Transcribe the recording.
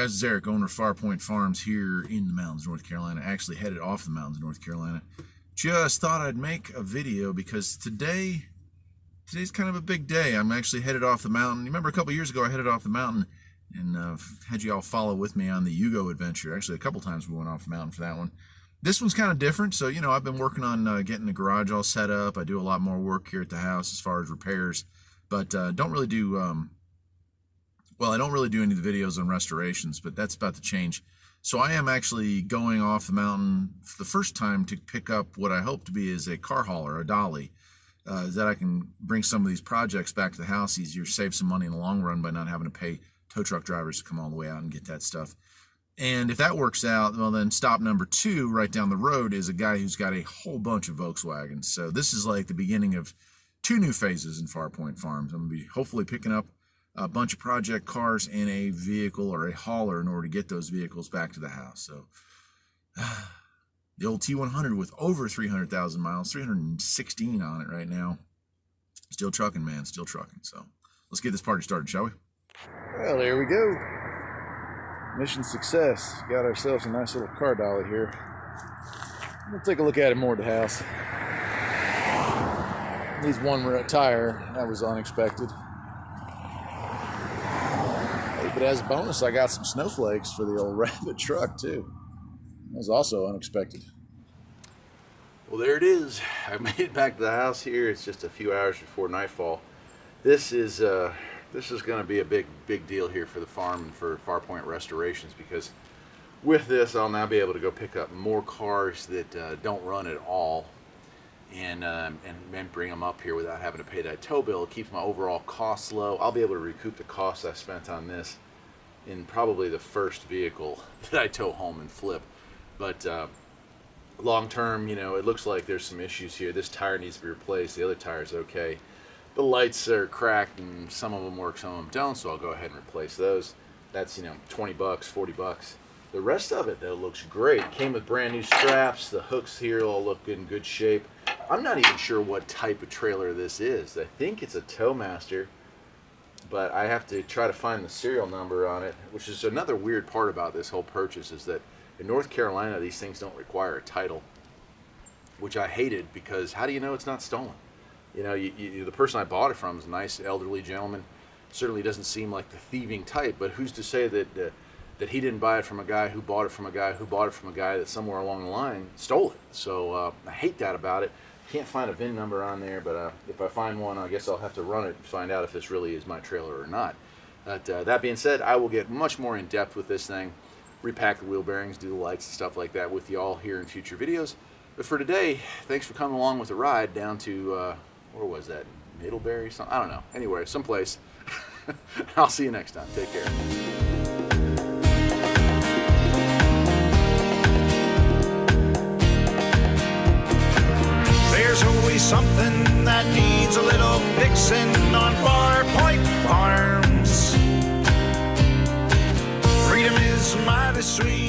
guys, it's Eric, owner of Farpoint Farms here in the mountains, North Carolina. Actually headed off the mountains, North Carolina. Just thought I'd make a video because today's kind of a big day. I'm actually headed off the mountain. You remember a couple years ago I headed off the mountain and had you all follow with me on the Uhaul adventure. Actually, a couple times we went off the mountain for that one. This one's kind of different. So, I've been working on getting the garage all set up. I do a lot more work here at the house as far as repairs, but don't really do... I don't really do any of the videos on restorations, but that's about to change. So I am actually going off the mountain for the first time to pick up what I hope to be is a car hauler, a Dolly, that I can bring some of these projects back to the house easier, save some money in the long run by not having to pay tow truck drivers to come all the way out and get that stuff. And if that works out, well, then stop number 2 right down the road is a guy who's got a whole bunch of Volkswagens. So this is like the beginning of 2 new phases in Farpoint Farms. I'm going to be hopefully picking up a bunch of project cars and a vehicle or a hauler in order to get those vehicles back to the house. So the old T100 with over 300,000 miles, 316 on it right now. Still trucking, man, still trucking. So let's get this party started, shall we? Well, there we go. Mission success. Got ourselves a nice little car dolly here. We'll take a look at it more at the house. Needs one tire. That was unexpected. But as a bonus, I got some snowflakes for the old rabbit truck too. That was also unexpected. Well, there it is. I made it back to the house here. It's just a few hours before nightfall. This is going to be a big deal here for the farm and for Farpoint Restorations, because with this, I'll now be able to go pick up more cars that don't run at all, and bring them up here without having to pay that tow bill. It keeps my overall costs low. I'll be able to recoup the costs I spent on this in probably the first vehicle that I tow home and flip. But long term, it looks like there's some issues here. This tire needs to be replaced. The other tire is okay. The lights are cracked and some of them work, some of them don't, so I'll go ahead and replace those. That's, $20, $40. The rest of it, though, looks great. Came with brand new straps. The hooks here all look in good shape. I'm not even sure what type of trailer this is. I think it's a Towmaster, but I have to try to find the serial number on it, which is another weird part about this whole purchase, is that in North Carolina, these things don't require a title, which I hated, because how do you know it's not stolen? The person I bought it from is a nice elderly gentleman. Certainly doesn't seem like the thieving type, but who's to say that he didn't buy it from a guy who bought it from a guy who bought it from a guy that somewhere along the line stole it. So I hate that about it. Can't find a VIN number on there, but if I find one, I guess I'll have to run it and find out if this really is my trailer or not. But that being said, I will get much more in depth with this thing, repack the wheel bearings, do the lights and stuff like that with you all here in future videos. But for today, thanks for coming along with the ride down to, where was that? Middlebury? I don't know. Anyway, someplace. I'll see you next time. Take care. There's always something that needs a little fixing on Farpoint Farms. Freedom is mighty sweet.